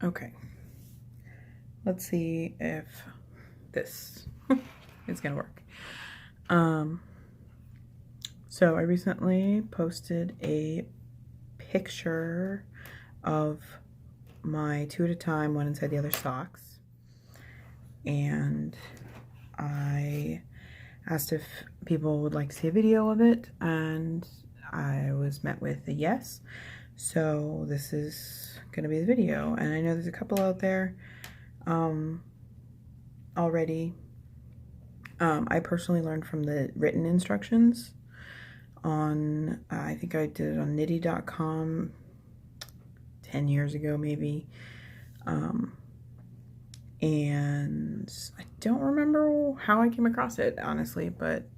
Okay, let's see if this is gonna work. So I recently posted a picture of my 2 at a time, one inside the other socks, and I asked if people would like to see a video of it, and I was met with a yes. So this is gonna be the video, and I know there's a couple out there already. I personally learned from the written instructions on, I think I did it on Knitty.com 10 years ago maybe, and I don't remember how I came across it, honestly, but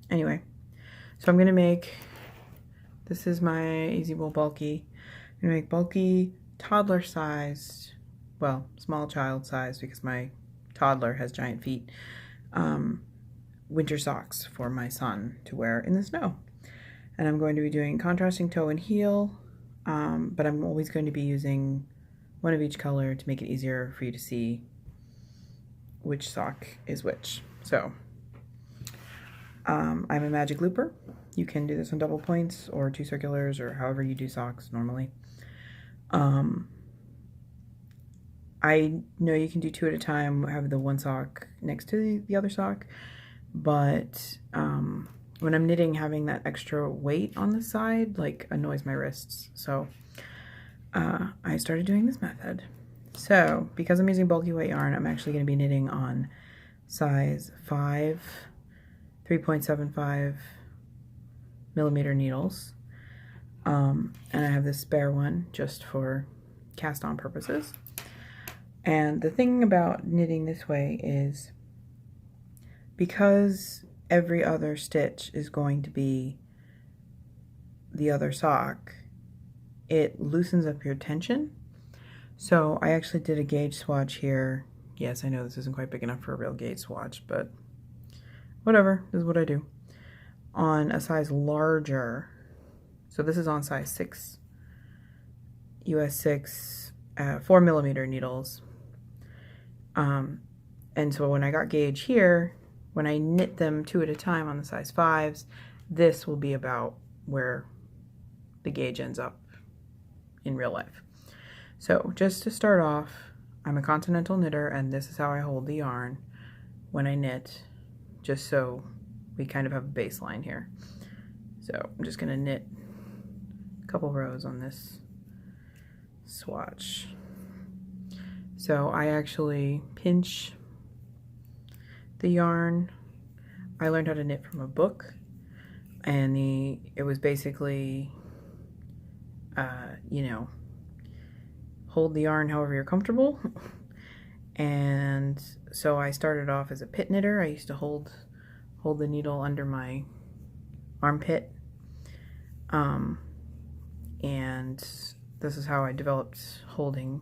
anyway, so I'm gonna make, this is my Easy Wool Bulky. I'm gonna make bulky toddler sized, well, small child size because my toddler has giant feet, winter socks for my son to wear in the snow. And I'm going to be doing contrasting toe and heel, but I'm always going to be using one of each color to make it easier for you to see which sock is which. So I'm a magic looper. You can do this on double points or 2 circulars or however you do socks normally. I know you can do 2 at a time, have the one sock next to the other sock, but when I'm knitting, having that extra weight on the side like annoys my wrists. So I started doing this method. So because I'm using bulky weight yarn, I'm actually going to be knitting on size 5, 3.75 millimeter needles. And I have this spare one just for cast on purposes. And the thing about knitting this way is because every other stitch is going to be the other sock, it loosens up your tension. So I actually did a gauge swatch here. Yes, I know this isn't quite big enough for a real gauge swatch, but whatever, this is what I do. On a size larger, so this is on size 6, US 6, 4 millimeter needles. And so when I got gauge here, when I knit them 2 at a time on the size 5s, this will be about where the gauge ends up in real life. So just to start off, I'm a continental knitter, and this is how I hold the yarn when I knit, just so we kind of have a baseline here. So I'm just gonna knit a couple rows on this swatch. So I actually pinch the yarn. I learned how to knit from a book, and it was basically, you know, hold the yarn however you're comfortable. And so I started off as a pit knitter. I used to hold the needle under my armpit, and this is how I developed holding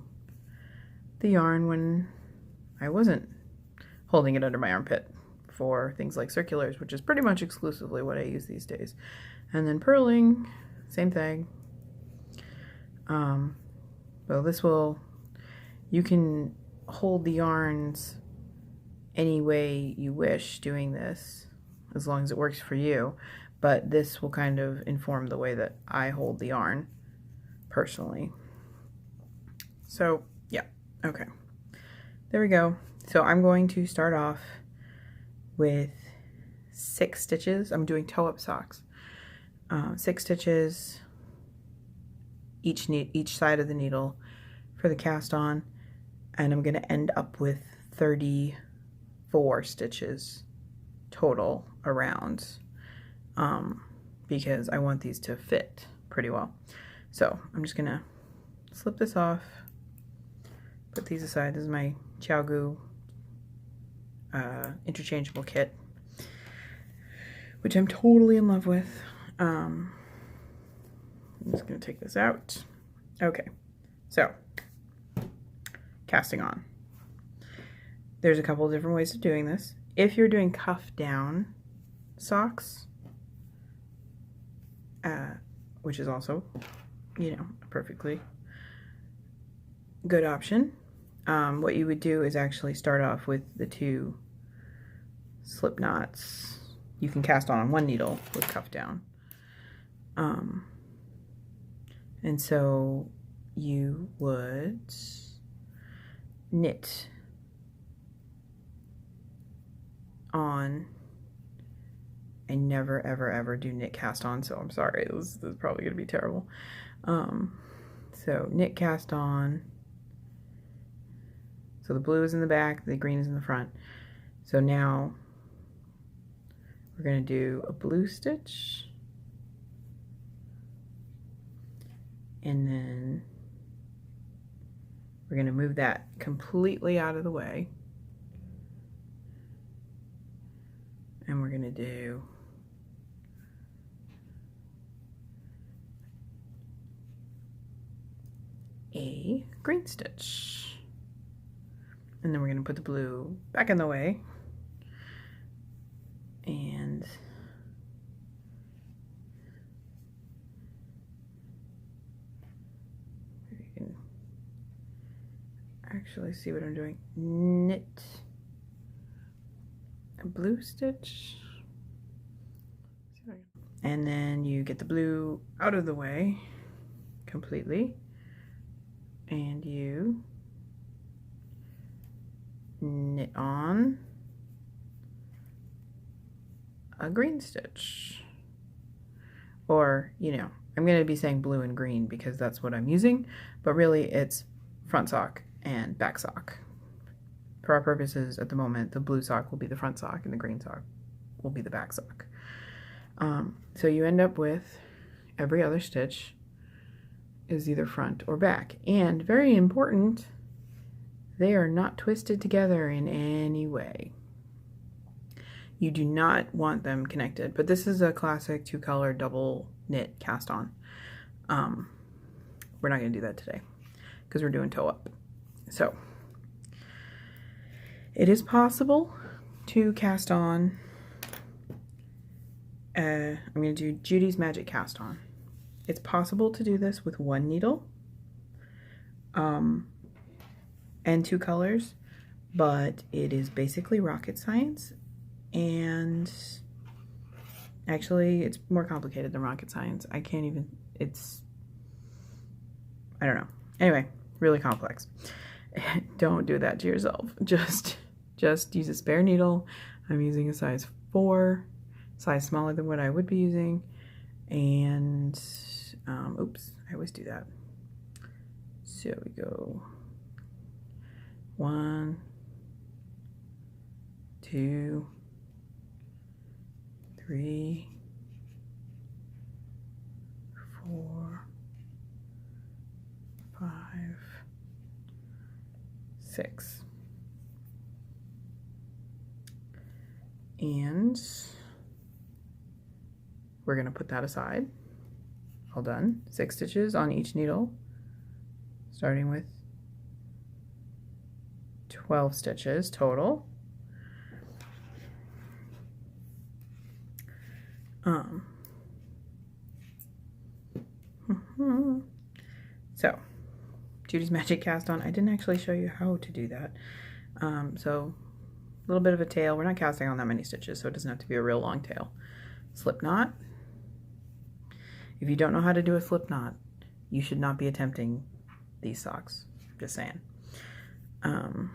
the yarn when I wasn't holding it under my armpit for things like circulars, which is pretty much exclusively what I use these days. And then purling, same thing. So this will, you can hold the yarns any way you wish doing this, as long as it works for you, but this will kind of inform the way that I hold the yarn personally. So yeah, okay, there we go. So I'm going to start off with 6 stitches. I'm doing toe-up socks. 6 stitches each side of the needle for the cast on, and I'm going to end up with 34 stitches total around, because I want these to fit pretty well. So I'm just going to slip this off, put these aside. This is my ChiaoGoo interchangeable kit, which I'm totally in love with. I'm just going to take this out. Okay, so casting on. There's a couple of different ways of doing this. If you're doing cuff down socks, which is also, you know, perfectly good option. What you would do is actually start off with the 2 slip knots. You can cast on one needle with cuff down. And so you would knit on. I never ever do knit cast on, so I'm sorry, this is probably gonna be terrible. So knit cast on. So the blue is in the back, the green is in the front. So now we're going to do a blue stitch, and then we're going to move that completely out of the way, and we're going to do a green stitch, and then we're going to put the blue back in the way, and you can actually see what I'm doing. Knit a blue stitch, and then you get the blue out of the way completely, and you knit on a green stitch. Or, you know, I'm going to be saying blue and green because that's what I'm using, but really it's front sock and back sock. For our purposes at the moment, the blue sock will be the front sock and the green sock will be the back sock. So you end up with every other stitch is either front or back. And very important, they are not twisted together in any way. You do not want them connected, but this is a classic 2-color double knit cast on. We're not going to do that today because we're doing toe up. So it is possible to cast on. I'm going to do Judy's Magic Cast On. It's possible to do this with 1 needle and 2 colors, but it is basically rocket science, and actually it's more complicated than rocket science. I don't know. Anyway, really complex. Don't do that to yourself. Just use a spare needle. I'm using a size 4, size smaller than what I would be using, and oops, I always do that. So we go 1, 2, 3, 4, 5, 6. And we're going to put that aside. All done. 6 stitches on each needle, starting with 12 stitches total. So Judy's Magic Cast On. I didn't actually show you how to do that. So a little bit of a tail. We're not casting on that many stitches, so it doesn't have to be a real long tail. Slip knot. If you don't know how to do a slip knot, you should not be attempting these socks. Just saying. I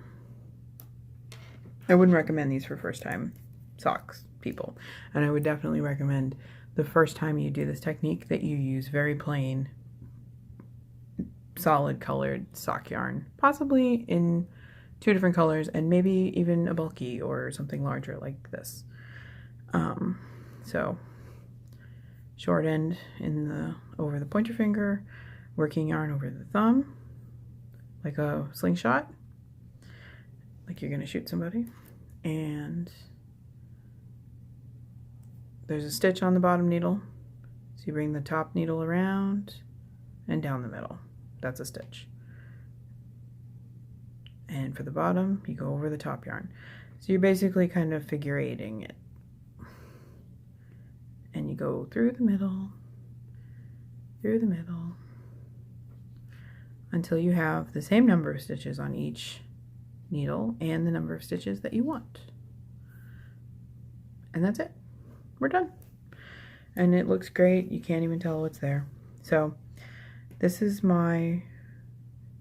wouldn't recommend these for first time socks people, and I would definitely recommend the first time you do this technique that you use very plain solid colored sock yarn, possibly in 2 different colors, and maybe even a bulky or something larger like this. So short end over the pointer finger, working yarn over the thumb like a slingshot, like you're gonna shoot somebody, and there's a stitch on the bottom needle, so you bring the top needle around and down the middle. That's a stitch. And for the bottom, you go over the top yarn. So you're basically kind of figure eighting it. And you go through the middle, until you have the same number of stitches on each needle and the number of stitches that you want. And that's it. We're done. And it looks great. You can't even tell what's there. So this is my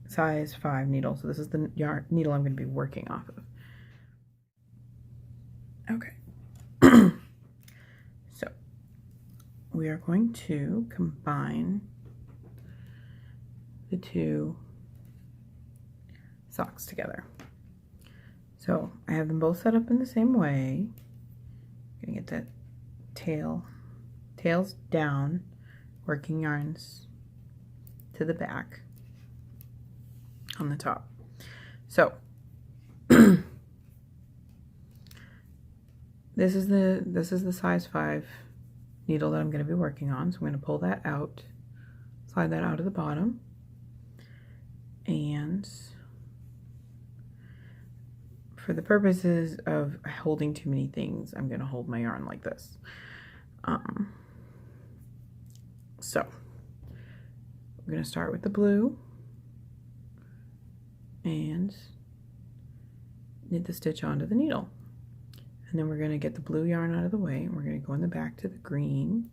size 5 needle. So this is the yarn needle I'm going to be working off of. Okay. So we are going to combine the two socks together. So I have them both set up in the same way. I'm gonna get that tails down, working yarns to the back on the top. So this is the size 5 needle that I'm going to be working on. So I'm going to pull that out, slide that out of the bottom, and for the purposes of holding too many things, I'm going to hold my yarn like this. So I'm going to start with the blue and knit the stitch onto the needle. And then we're going to get the blue yarn out of the way, and we're going to go in the back to the green.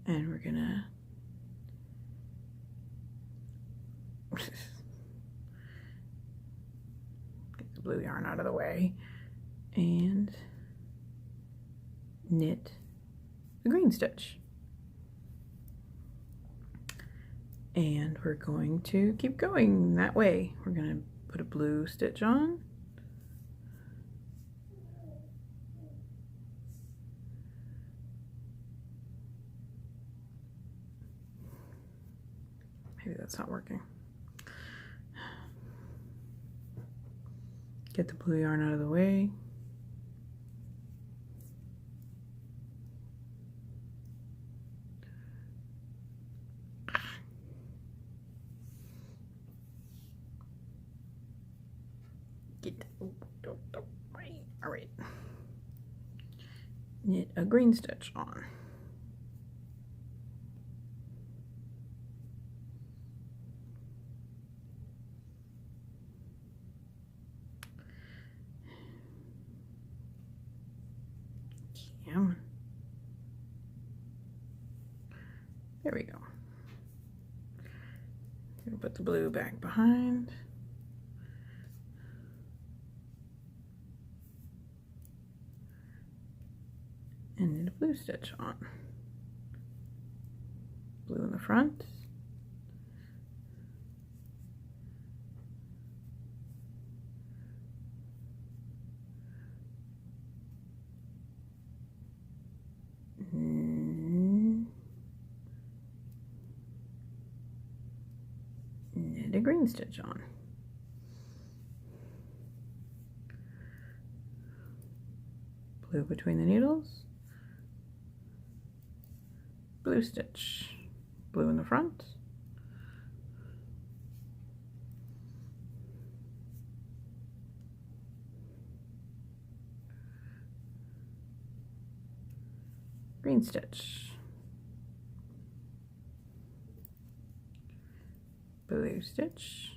And we're going to get the blue yarn out of the way and knit the green stitch. And we're going to keep going that way. We're going to put a blue stitch on. Maybe that's not working. Get the blue yarn out of the way. All right. Knit a green stitch on. There we go. Gonna put the blue back behind. And knit a blue stitch on. Blue in the front. Knit a green stitch on. Blue between the needles. Blue stitch. Blue in the front. Green stitch. Blue stitch.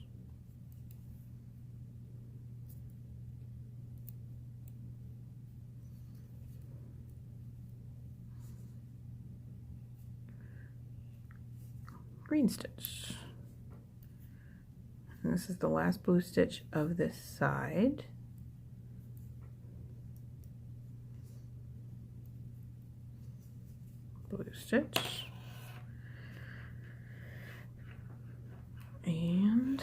Green stitch. And this is the last blue stitch of this side. Blue stitch. And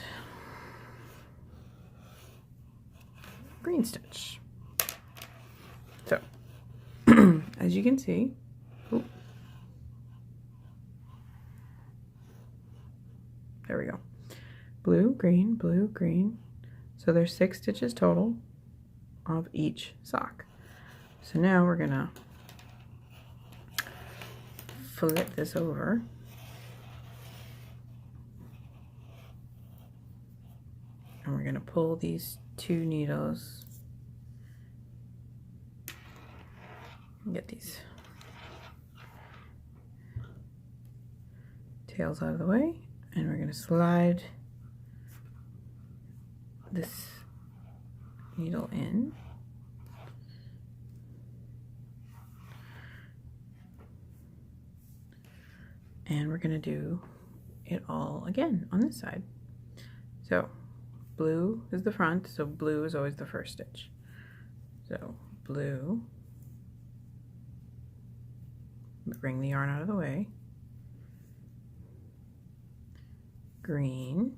green stitch. So, as you can see, there we go. Blue, green, blue, green. So there's 6 stitches total of each sock. So now we're gonna flip this over. And we're gonna pull these 2 needles and get these tails out of the way, and we're going to slide this needle in. And we're going to do it all again on this side. So blue is the front, so blue is always the first stitch. So blue, bring the yarn out of the way, green,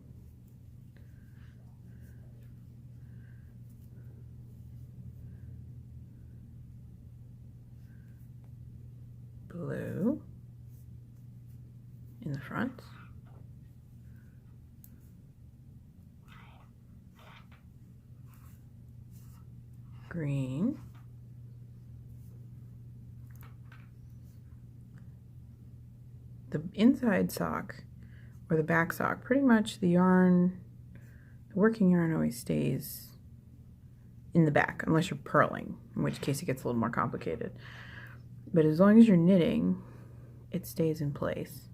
blue in the front, green, the inside sock or the back sock, pretty much the yarn, the working yarn always stays in the back unless you're purling, in which case it gets a little more complicated. But as long as you're knitting, it stays in place.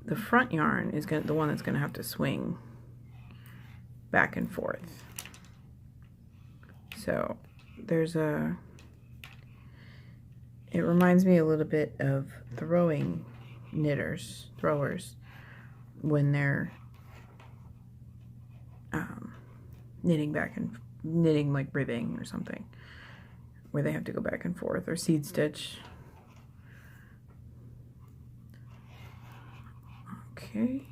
The front yarn is the one that's going to have to swing back and forth. So there's it reminds me a little bit of throwers when they're knitting like ribbing or something, where they have to go back and forth, or seed stitch. Okay.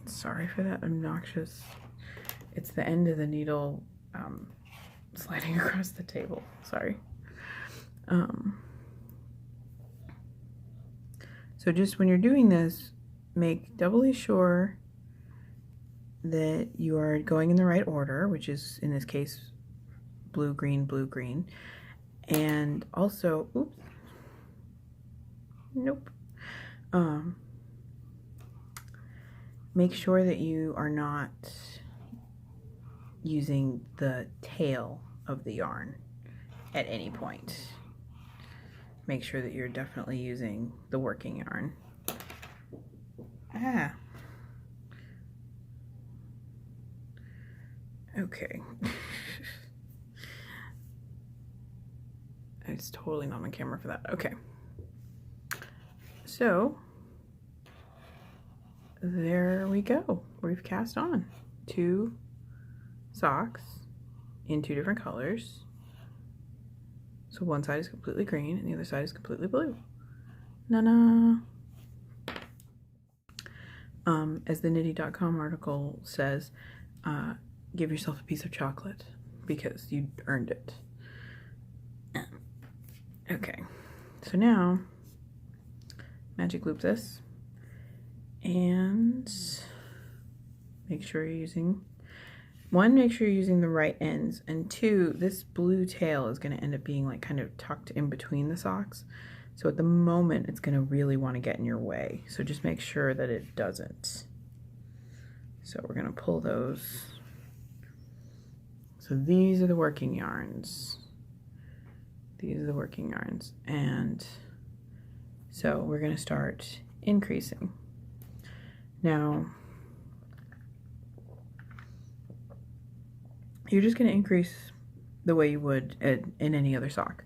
Sorry for that obnoxious. It's the end of the needle sliding across the table. Sorry. So just when you're doing this, make doubly sure that you are going in the right order, which is in this case blue, green, and also, oops, nope. Make sure that you are not using the tail of the yarn at any point. Make sure that you're definitely using the working yarn. Okay. It's totally not on camera for that. Okay. So there we go. We've cast on 2 socks in 2 different colors. So one side is completely green and the other side is completely blue. Na-na. As the Knitty.com article says, give yourself a piece of chocolate because you earned it. Okay, so now magic loop this and make sure you're using, 1, make sure you're using the right ends, and 2, this blue tail is going to end up being like kind of tucked in between the socks. So at the moment it's going to really want to get in your way. So just make sure that it doesn't. So we're going to pull those. So these are the working yarns. These are the working yarns. And so we're going to start increasing. Now, you're just going to increase the way you would in any other sock.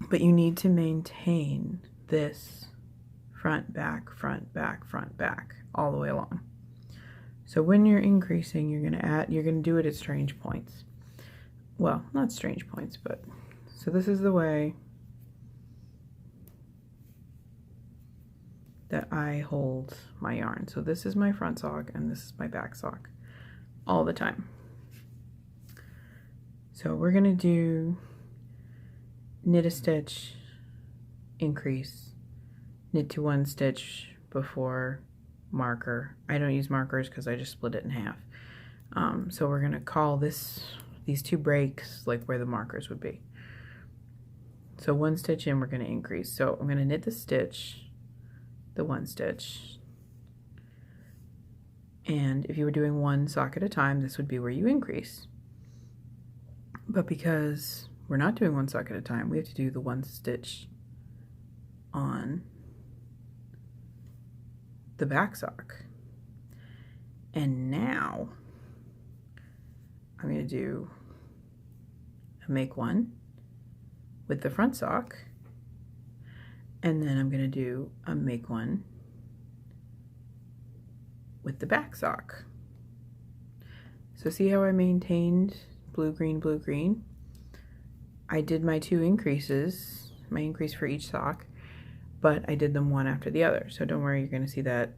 But you need to maintain this front, back, front, back, front, back, all the way along. So when you're increasing, you're going to do it at strange points. Well, not strange points, but so this is the way that I hold my yarn. So this is my front sock and this is my back sock all the time. So we're going to do knit a stitch, increase, knit to 1 stitch before marker. I don't use markers because I just split it in half. So we're going to call these 2 breaks like where the markers would be. So 1 stitch in, we're going to increase. So I'm going to knit the stitch, the 1 stitch, and if you were doing 1 sock at a time, this would be where you increase. But because we're not doing one sock at a time. We have to do the one stitch on the back sock. And now I'm going to do a make one with the front sock, and then I'm going to do a make one with the back sock. So see how I maintained blue, green, blue, green? I did my 2 increases, my increase for each sock, but I did them one after the other. So don't worry, you're going to see that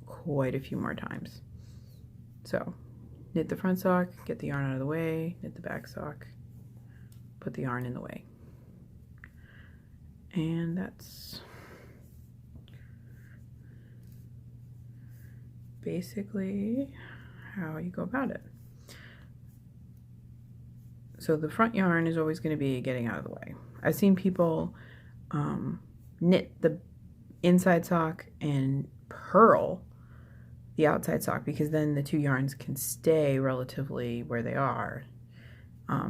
quite a few more times. So knit the front sock, get the yarn out of the way, knit the back sock, put the yarn in the way. And that's basically how you go about it. So the front yarn is always going to be getting out of the way. I've seen people knit the inside sock and purl the outside sock, because then the 2 yarns can stay relatively where they are,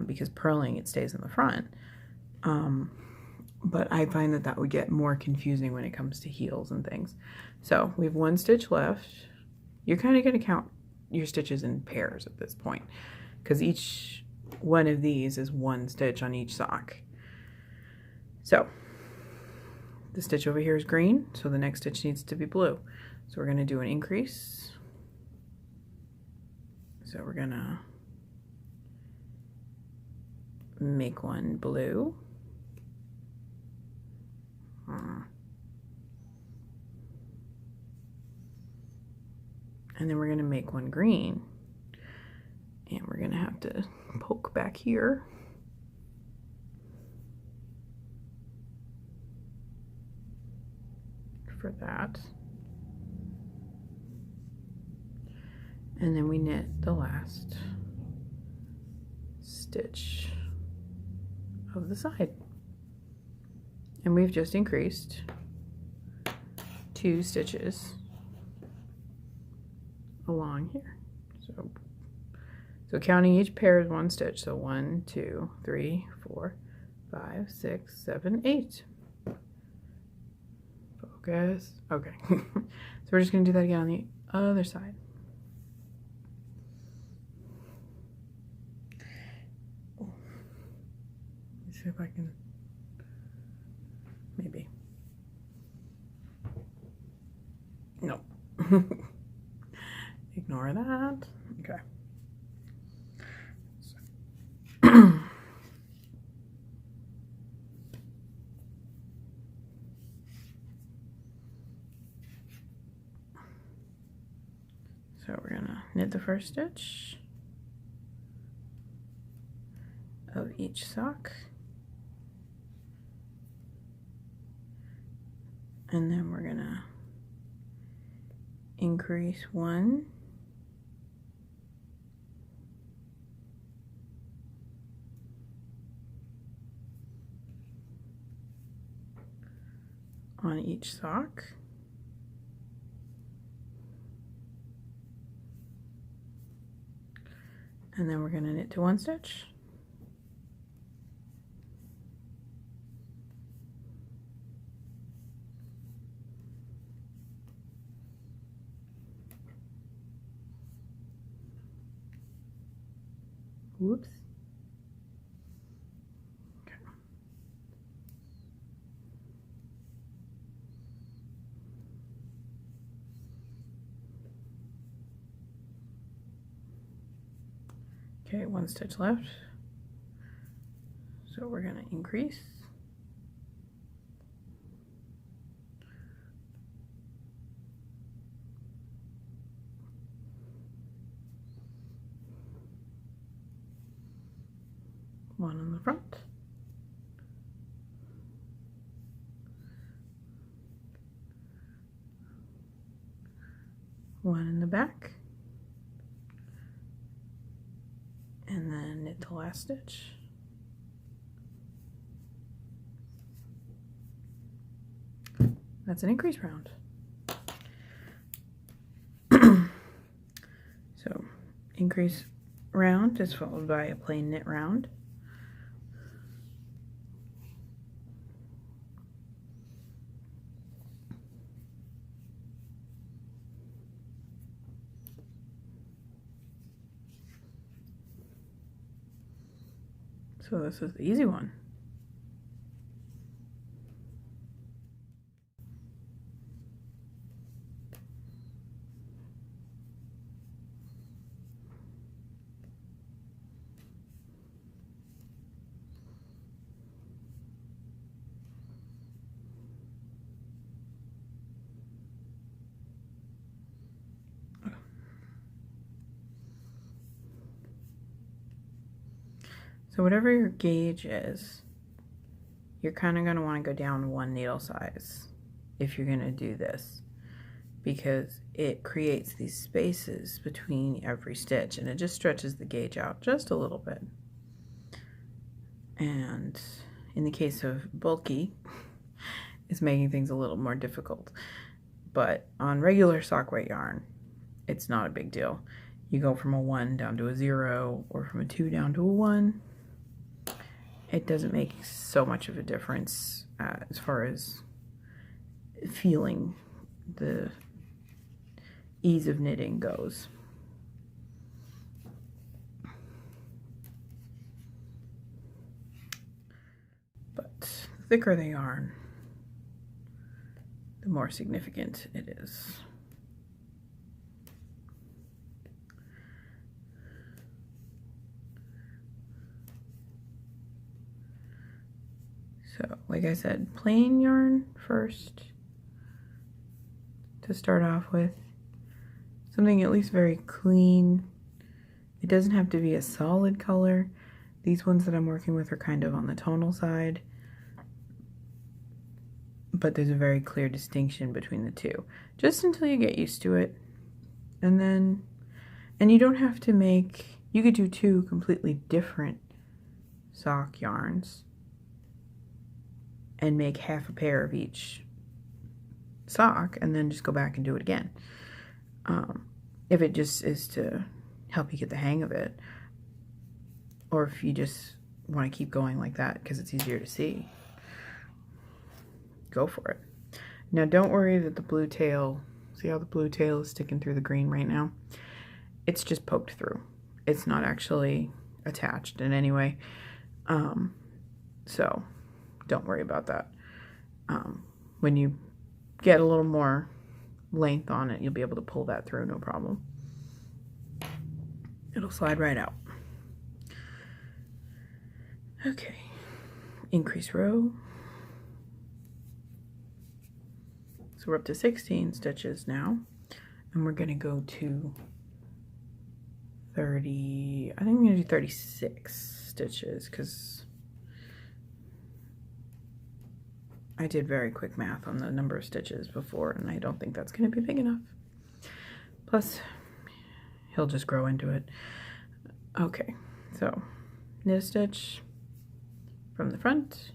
because purling, it stays in the front. But I find that that would get more confusing when it comes to heels and things. So we have 1 stitch left. You're kind of going to count your stitches in pairs at this point, because each one of these is 1 stitch on each sock. So the stitch over here is green, so the next stitch needs to be blue. So we're going to do an increase. So we're going to make one blue. And then we're going to make one green. And we're going to have to poke back here. For that. And then we knit the last stitch of the side. And we've just increased 2 stitches along here. So counting each pair is 1 stitch. So 1, 2, 3, 4, 5, 6, 7, 8. Focus. Okay. So we're just going to do that again on the other side. Let's see if I can, maybe. No. Ignore that. Okay. So we're gonna knit the first stitch of each sock, and then we're gonna increase 1, on each sock. And then we're going to knit to 1 stitch. Whoops. Okay. Okay, 1 stitch left. So we're going to increase. One on the front. One in the back. And then knit the last stitch. That's an increase round. So So, increase round is followed by a plain knit round. So this is the easy one. So whatever your gauge is, you're kind of going to want to go down one needle size if you're going to do this, because it creates these spaces between every stitch and it just stretches the gauge out just a little bit. And in the case of bulky, it's making things a little more difficult. But on regular sock weight yarn, it's not a big deal. You go from a 1 down to a 0 or from a 2 down to a 1. It doesn't make so much of a difference as far as feeling the ease of knitting goes. But the thicker the yarn, the more significant it is. So, like I said, plain yarn first to start off with. Something at least very clean. It doesn't have to be a solid color. These ones that I'm working with are kind of on the tonal side, but there's a very clear distinction between the two, just until you get used to it. And you don't have to make, you could do 2 completely different sock yarns and make half a pair of each sock and then just go back and do it again. If it just is to help you get the hang of it, or if you just want to keep going like that because it's easier to see, go for it. Now don't worry that the blue tail, see how the blue tail is sticking through the green right now? It's just poked through. It's not actually attached in any way. So don't worry about that. When you get a little more length on it, you'll be able to pull that through, no problem. It'll slide right out. Okay, increase row. So we're up to 16 stitches now, and we're gonna go to 30, I think I'm gonna do 36 stitches because I did very quick math on the number of stitches before, and I don't think that's gonna be big enough. Plus, he'll just grow into it. Okay, so knit a stitch from the front,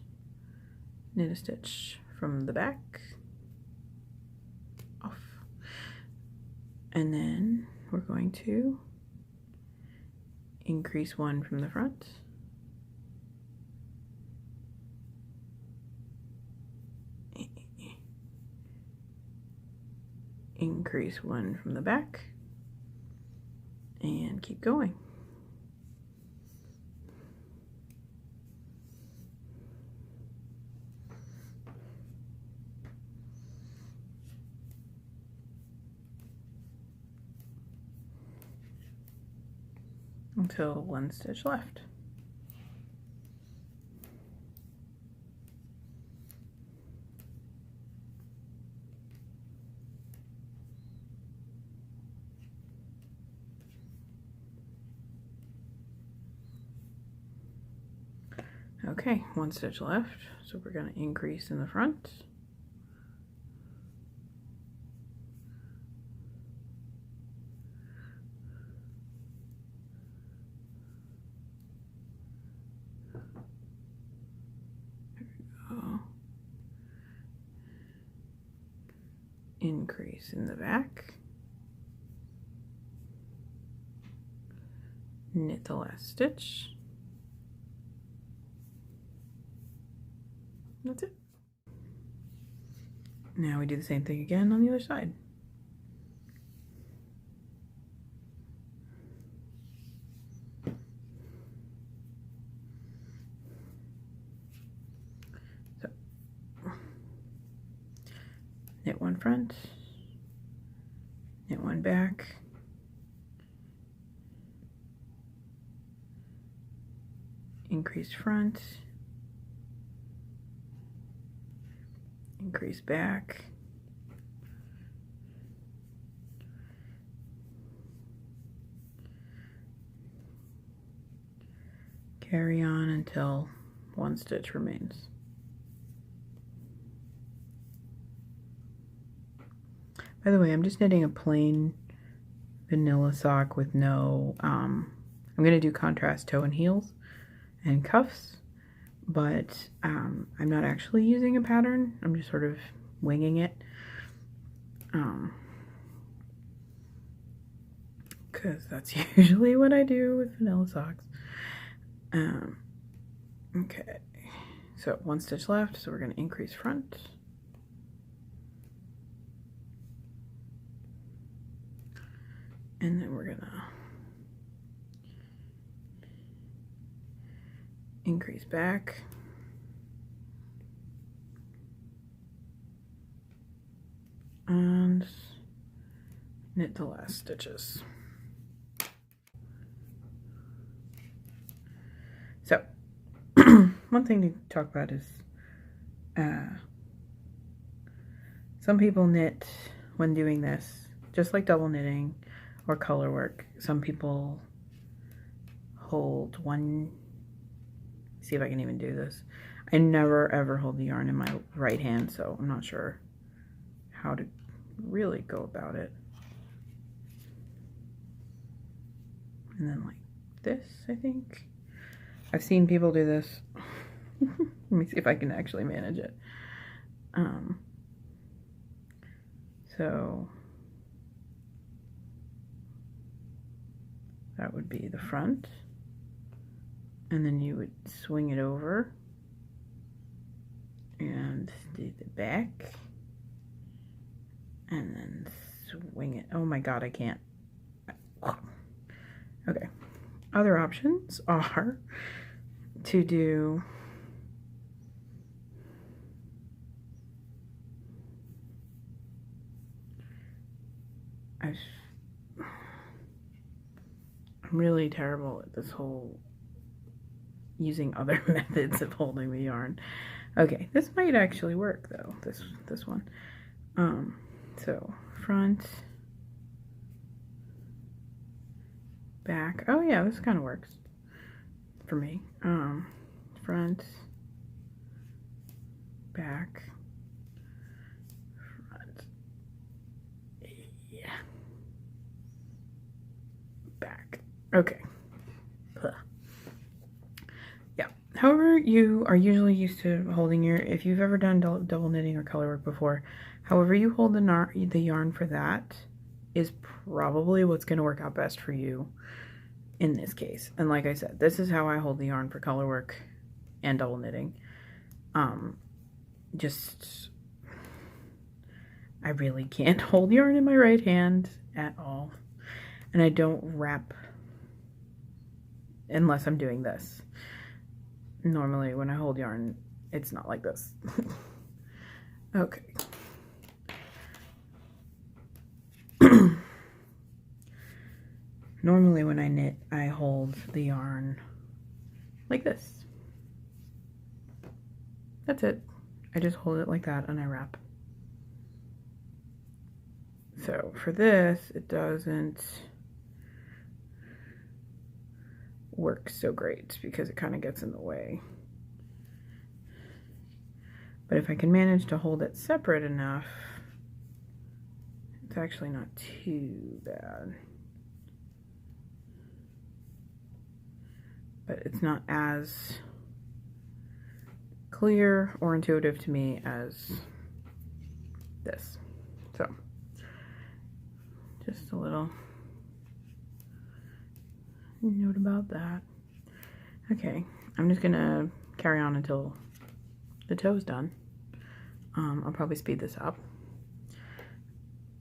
knit a stitch from the back, off, and then we're going to increase 1 from the front, increase 1 from the back, and keep going. Until 1 stitch left. Okay, 1 stitch left, so we're going to increase in the front. Increase in the back, knit the last stitch. That's it. Now we do the same thing again on the other side. front, knit one back, increase front, increase back, carry on until one stitch remains. By the way, I'm just knitting a plain vanilla sock with no, I'm going to do contrast toe and heels and cuffs, but I'm not actually using a pattern. I'm just sort of winging it. Because that's usually what I do with vanilla socks. Okay, so one stitch left, so we're going to increase front. And then we're gonna increase back. And knit the last stitches. So, one thing to talk about is some people knit when doing this, just like double knitting or color work. Some people hold one, see if I can even do this. I never ever hold the yarn in my right hand, so I'm not sure how to really go about it. And then like this, I think. I've seen people do this. Let me see if I can actually manage it. So that would be the front, and then you would swing it over and do the back, and then swing it. Oh my god, I can't. Okay, other options are to do I'm really terrible at this whole using other methods of holding the yarn. Okay, this might actually work though, this one. So front, back. Oh yeah, this kind of works for me. Front, back, front, yeah, back. Okay. Yeah. However you are usually used to holding your, if you've ever done double knitting or color work before, however you hold the yarn for that is probably what's going to work out best for you in this case. And like I said, this is how I hold the yarn for color work and double knitting. I really can't hold yarn in my right hand at all. And I don't wrap unless I'm doing this. Normally when I hold yarn, it's not like this. Okay. Normally when I knit, I hold the yarn like this. That's it. I just hold it like that and I wrap. So for this, it doesn't work so great because it kind of gets in the way. But if I can manage to hold it separate enough, it's actually not too bad. But it's not as clear or intuitive to me as this. So, just a little note about that. Okay, I'm just gonna carry on until the toe's done. I'll probably speed this up.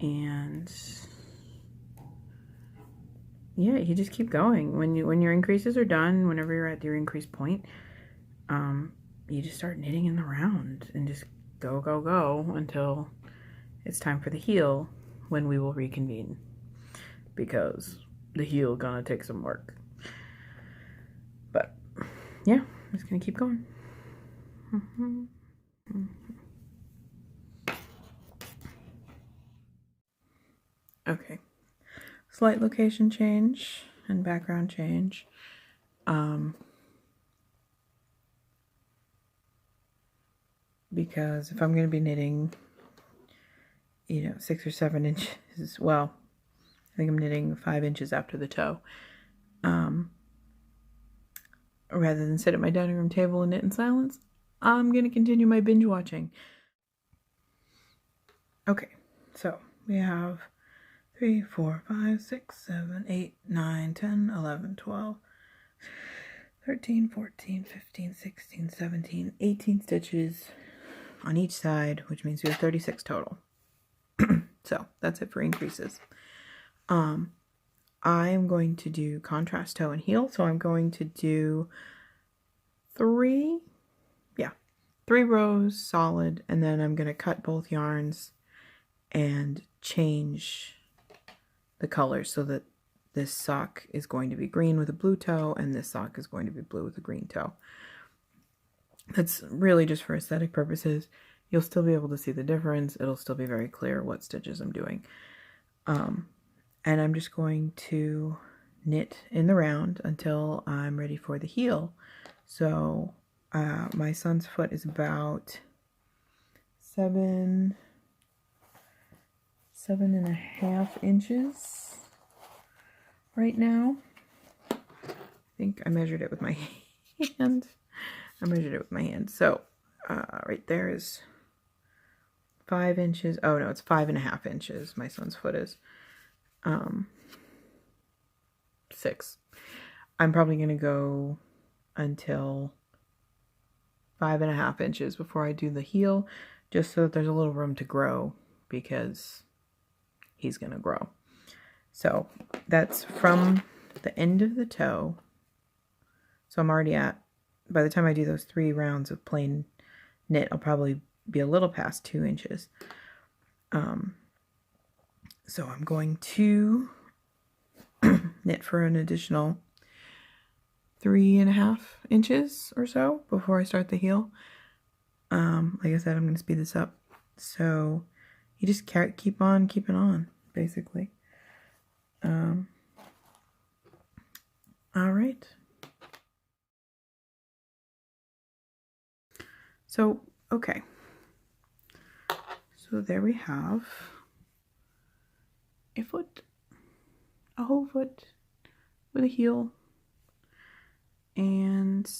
And yeah, you just keep going. When your increases are done, whenever you're at your increase point, you just start knitting in the round and just go, go, go until it's time for the heel when we will reconvene, because the heel gonna take some work. But yeah, I'm just gonna keep going. Okay, slight location change and background change. Because if I'm going to be knitting, 6 or 7 inches, well, I think I'm knitting 5 inches after the toe. Rather than sit at my dining room table and knit in silence, I'm going to continue my binge watching. Okay, so we have 3, 4, 5, 6, 7, 8, 9, 10, 11, 12, 13, 14, 15, 16, 17, 18 stitches on each side, which means we have 36 total. So that's it for increases. I'm going to do contrast toe and heel, so I'm going to do 3 rows solid, and then I'm going to cut both yarns and change the colors so that this sock is going to be green with a blue toe and this sock is going to be blue with a green toe. That's really just for aesthetic purposes. You'll still be able to see the difference. It'll still be very clear what stitches I'm doing. And I'm just going to knit in the round until I'm ready for the heel. So my son's foot is about 7.5 inches right now. I think I measured it with my hand. So right there is 5 inches. Oh no, it's 5.5 inches. My son's foot is 6. I'm probably gonna go until 5.5 inches before I do the heel, just so that there's a little room to grow, because he's gonna grow. So that's from the end of the toe. So I'm already at, by the time I do those 3 rounds of plain knit, I'll probably be a little past 2 inches. So I'm going to knit for an additional 3.5 inches or so before I start the heel. Like I said, I'm going to speed this up. So you just keep on keeping on, basically. All right. So, okay. So there we have a whole foot with a heel, and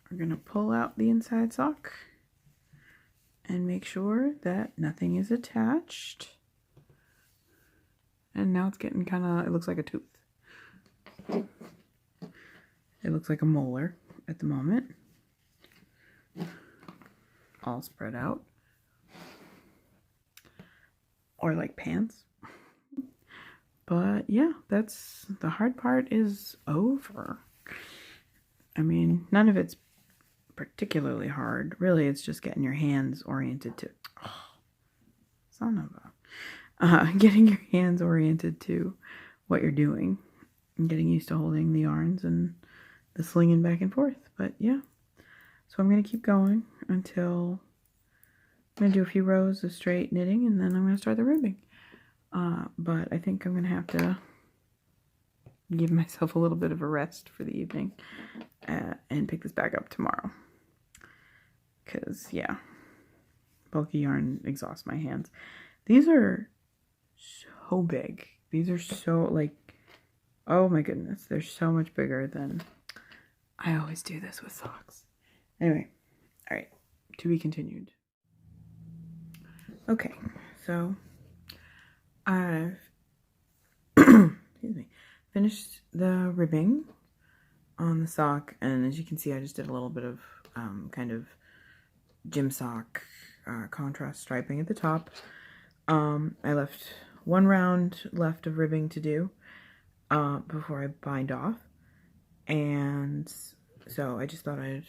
we're going to pull out the inside sock and make sure that nothing is attached. And now it's getting it looks like a tooth. It looks like a molar at the moment. All spread out. Or like pants. But yeah, that's the hard part is over. I mean, none of it's particularly hard. Really, it's just getting your hands oriented to getting your hands oriented to what you're doing and getting used to holding the yarns and the slinging back and forth. But yeah, so I'm going to keep going until I'm going to do a few rows of straight knitting, and then I'm going to start the ribbing. But I think I'm going to have to give myself a little bit of a rest for the evening and pick this back up tomorrow. Because, yeah, bulky yarn exhausts my hands. These are so big. These are so, oh my goodness. They're so much bigger than... I always do this with socks. Anyway, all right, to be continued. Okay, so I've finished the ribbing on the sock, and as you can see, I just did a little bit of kind of gym sock contrast striping at the top. I left 1 round left of ribbing to do before I bind off, and so I just thought I'd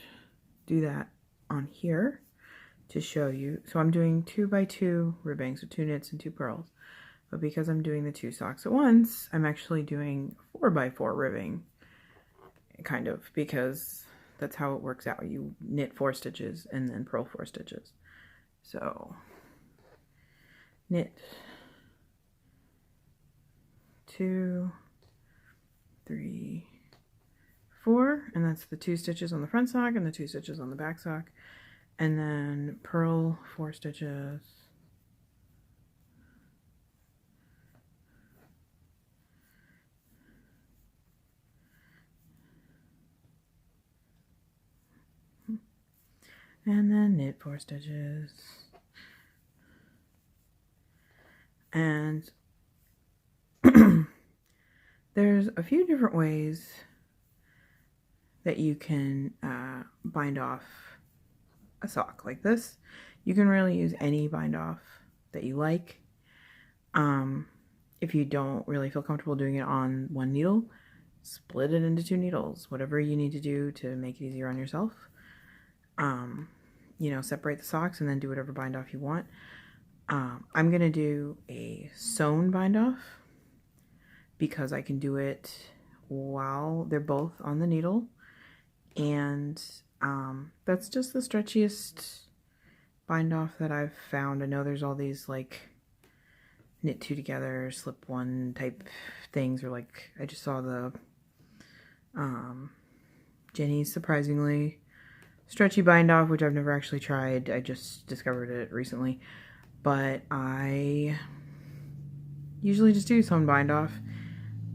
do that on here to show you. So I'm doing 2x2 ribbing, so 2 knits and 2 purls. But because I'm doing the 2 socks at once, I'm actually doing 4x4 ribbing, kind of, because that's how it works out. You knit 4 stitches and then purl 4 stitches. So knit 2, 3, 4, and that's the 2 stitches on the front sock and the 2 stitches on the back sock, and then purl 4 stitches, and then knit 4 stitches. And there's a few different ways that you can bind off a sock like this. You can really use any bind off that you like. If you don't really feel comfortable doing it on one needle, split it into 2 needles, whatever you need to do to make it easier on yourself. You know, separate the socks and then do whatever bind off you want. I'm gonna do a sewn bind off because I can do it while they're both on the needle, and that's just the stretchiest bind off that I've found. I know there's all these like knit 2 together, slip 1 type things, or like I just saw the Jenny's Surprisingly stretchy bind off, which I've never actually tried. I just discovered it recently, but I usually just do sewn bind off.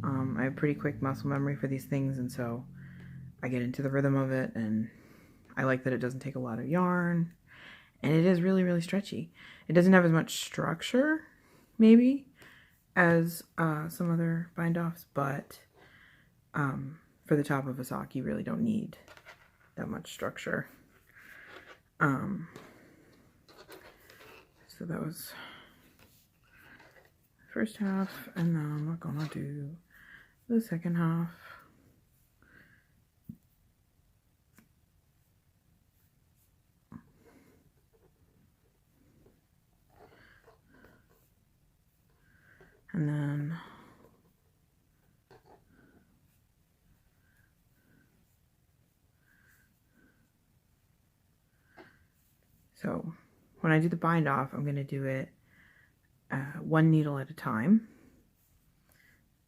I have pretty quick muscle memory for these things, and so I get into the rhythm of it, and I like that it doesn't take a lot of yarn, and it is really, really stretchy. It doesn't have as much structure, maybe, as some other bind offs, but for the top of a sock, you really don't need that much structure. So that was the first half, and then we're gonna do the second half. And then so when I do the bind off, I'm going to do it 1 needle at a time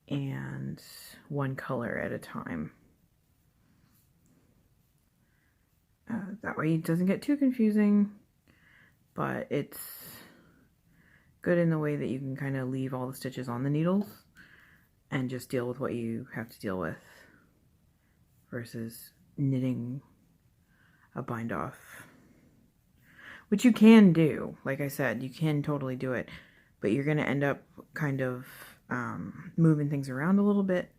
and 1 color at a time. That way it doesn't get too confusing, but it's good in the way that you can kind of leave all the stitches on the needles and just deal with what you have to deal with versus knitting a bind off, which you can do. Like I said, you can totally do it, but you're going to end up kind of moving things around a little bit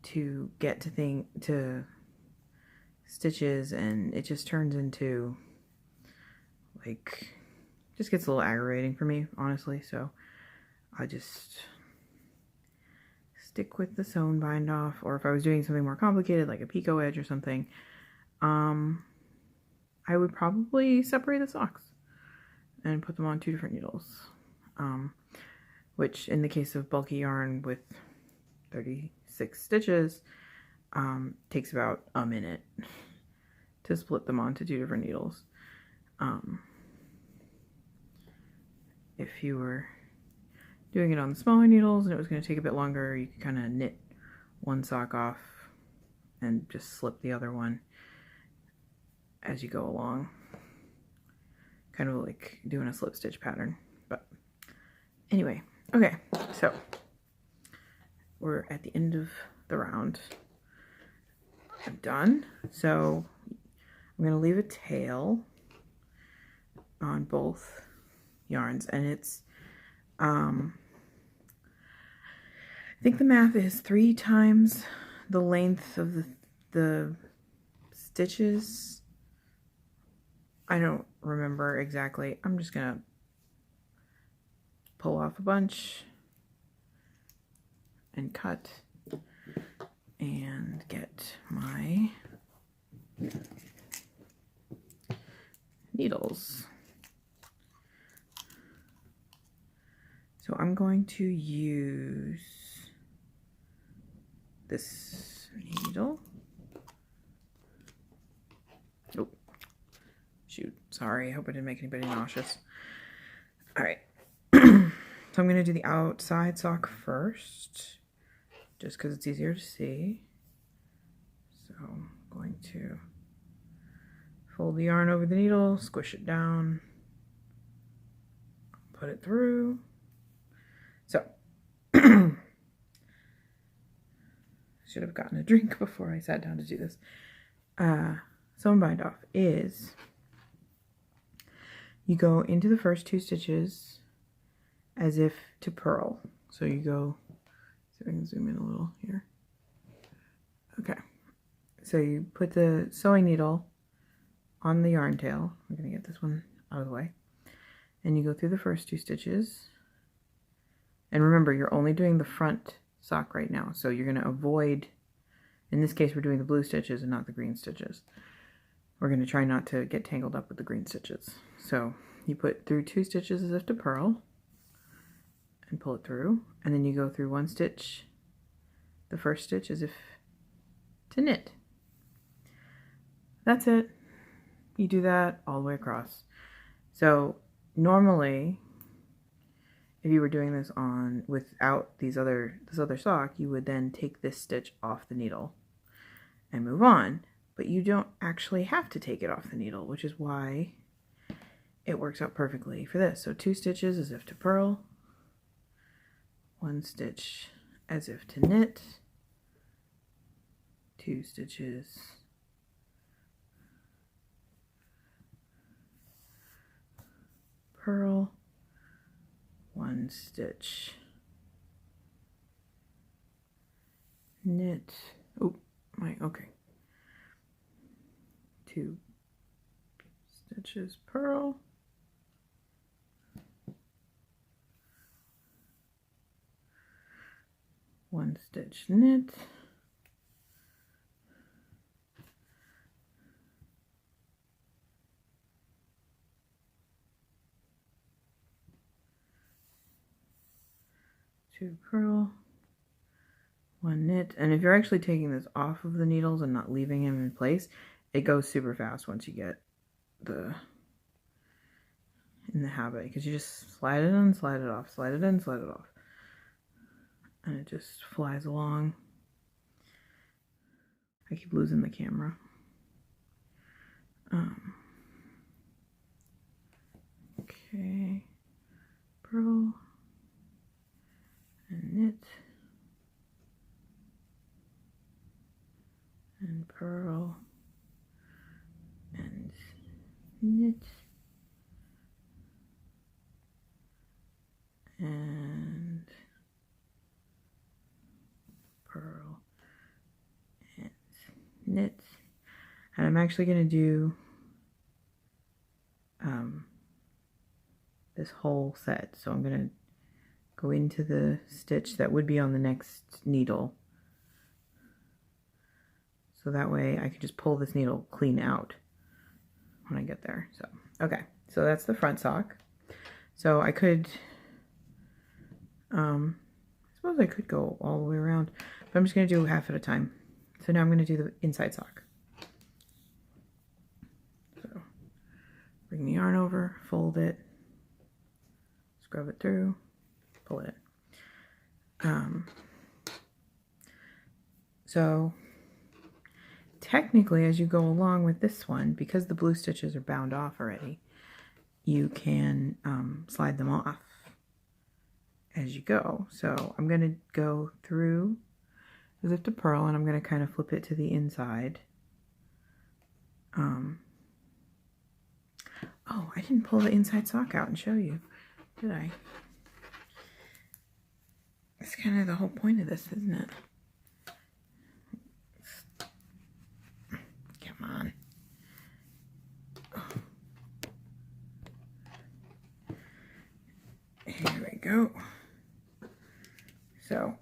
to get to stitches, and it just turns into, like, just gets a little aggravating for me, honestly. So I just stick with the sewn bind off, or if I was doing something more complicated like a picot edge or something, I would probably separate the socks and put them on 2 different needles, which in the case of bulky yarn with 36 stitches takes about a minute to split them onto 2 different needles. If you were doing it on the smaller needles and it was going to take a bit longer, you could kind of knit 1 sock off and just slip the other one as you go along, kind of like doing a slip stitch pattern. But anyway, okay, so we're at the end of the round. I'm done. So I'm going to leave a tail on both yarns, and it's I think the math is 3 times the length of the stitches. I don't remember exactly. I'm just gonna pull off a bunch and cut and get my needles. I'm going to use this needle. Oh, shoot. Sorry. I hope I didn't make anybody nauseous. All right. So I'm going to do the outside sock first, just because it's easier to see. So I'm going to fold the yarn over the needle, squish it down, put it through. So, should have gotten a drink before I sat down to do this. Sew and bind off is, you go into the first 2 stitches as if to purl. So you go, see if I can zoom in a little here. Okay. So you put the sewing needle on the yarn tail. I'm going to get this one out of the way. And you go through the first 2 stitches. And remember, you're only doing the front sock right now. So you're going to avoid, in this case, we're doing the blue stitches and not the green stitches. We're going to try not to get tangled up with the green stitches. So you put through 2 stitches as if to purl and pull it through. And then you go through 1 stitch, the first stitch as if to knit. That's it. You do that all the way across. So normally, if you were doing this on without this other sock, you would then take this stitch off the needle and move on. But you don't actually have to take it off the needle, which is why it works out perfectly for this. So 2 stitches as if to purl, 1 stitch as if to knit, 2 stitches, purl, 1 stitch, knit, okay, 2 stitches, purl, 1 stitch, knit, 2 purl, 1 knit. And if you're actually taking this off of the needles and not leaving them in place, it goes super fast once you get in the habit, because you just slide it in, slide it off, slide it in, slide it off, and it just flies along. I keep losing the camera. Okay, purl and knit and purl and knit and purl and knit. And I'm actually going to do this whole set. So I'm going to go into the stitch that would be on the next needle. So that way I can just pull this needle clean out when I get there. So, okay, so that's the front sock. So I could, I suppose I could go all the way around, but I'm just going to do half at a time. So now I'm going to do the inside sock. So bring the yarn over, fold it, scrub it through, pull it in. So technically, as you go along with this one, because the blue stitches are bound off already, you can slide them off as you go. So I'm going to go through as if to purl, and I'm going to kind of flip it to the inside. Oh, I didn't pull the inside sock out and show you, did I? That's kind of the whole point of this, isn't it? Come on. Oh. Here we go. So,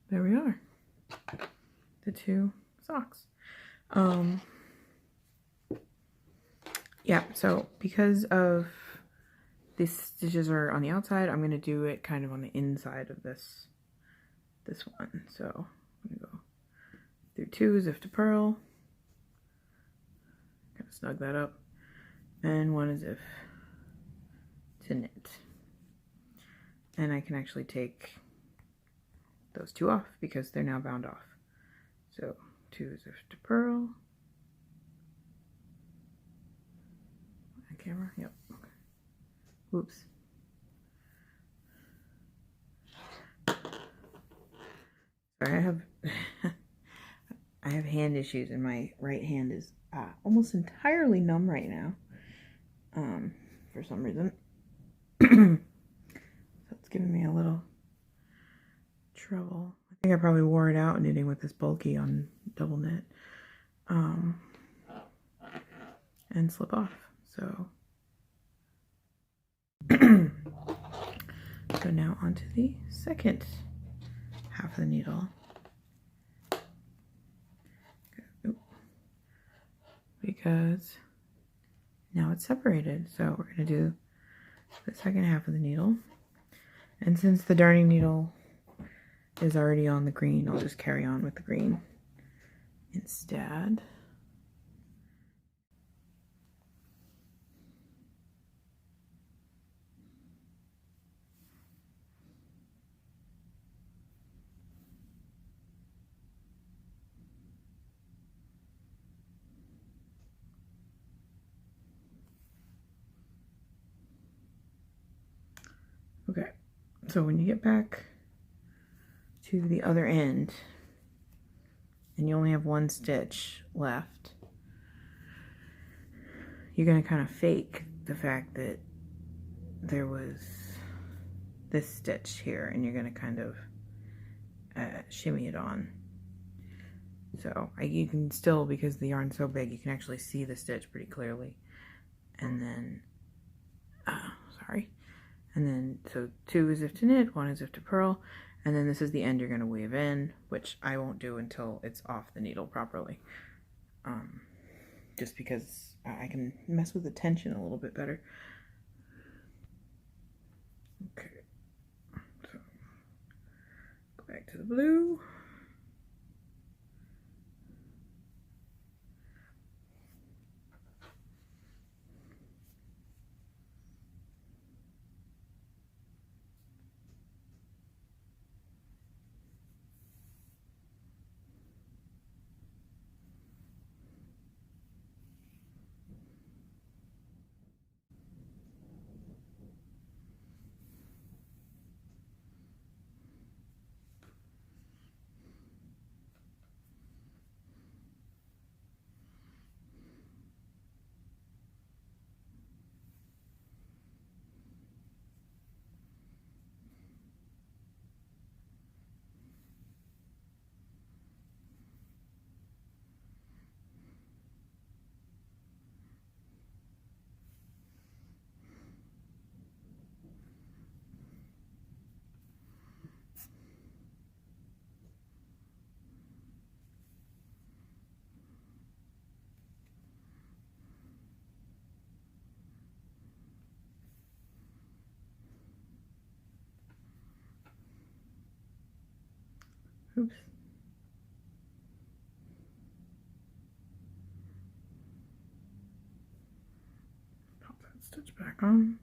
there we are. The 2 socks. yeah, so because of these stitches are on the outside, I'm going to do it kind of on the inside of this one. So I'm going to go through 2 as if to purl, kind of snug that up, and 1 as if to knit. And I can actually take those 2 off because they're now bound off. So 2 as if to purl. On camera, yep. Oops. Sorry, I have hand issues, and my right hand is almost entirely numb right now. For some reason. So it's giving me a little trouble. I think I probably wore it out knitting with this bulky on double knit. And slip off. So go now onto the second half of the needle. Because now it's separated. So we're going to do the second half of the needle. And since the darning needle is already on the green, I'll just carry on with the green instead. Okay, so when you get back to the other end and you only have 1 stitch left, you're going to kind of fake the fact that there was this stitch here, and you're going to kind of shimmy it on. So you can still, because the yarn's so big, you can actually see the stitch pretty clearly. And then, sorry. And then, so 2 as if to knit, 1 as if to purl, and then this is the end you're going to weave in, which I won't do until it's off the needle properly. Just because I can mess with the tension a little bit better. Okay, so go back to the blue. Oops. Pop that stitch back on.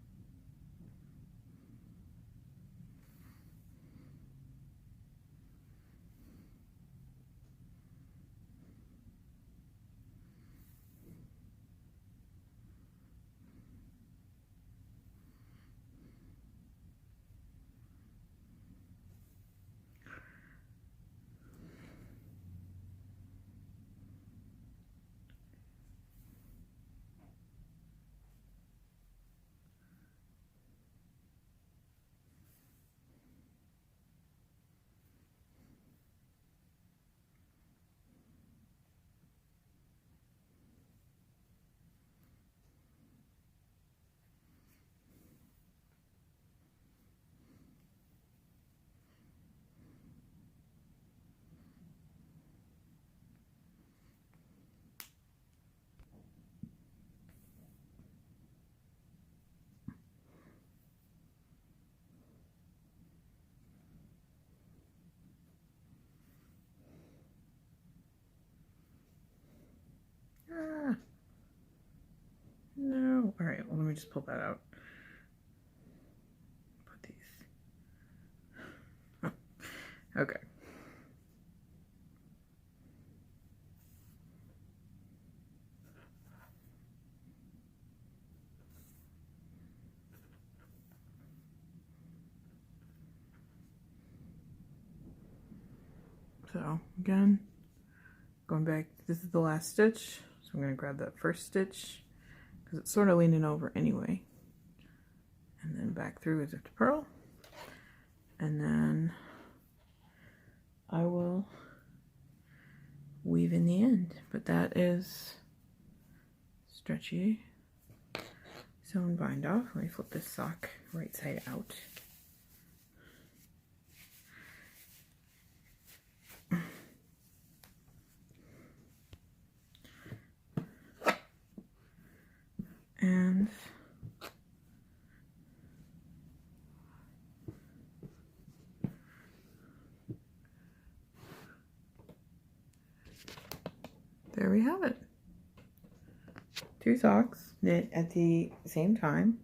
just pull that out. Put these. Oh, okay. So again, going back, this is the last stitch. So I'm going to grab that first stitch because it's sort of leaning over anyway. And then back through as if to purl. And then I will weave in the end. But that is stretchy sewn bind off. Let me flip this sock right side out. And there we have it. 2 socks knit at the same time,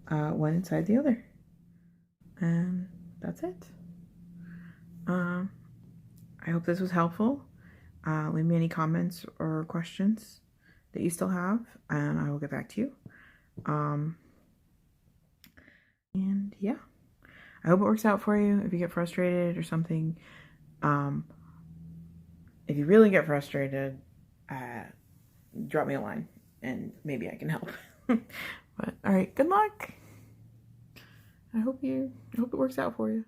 one inside the other. And that's it. I hope this was helpful. Leave me any comments or questions that you still have, and I will get back to you. And yeah, I hope it works out for you. If you get frustrated or something, if you really get frustrated, drop me a line and maybe I can help. But all right, good luck. I hope it works out for you.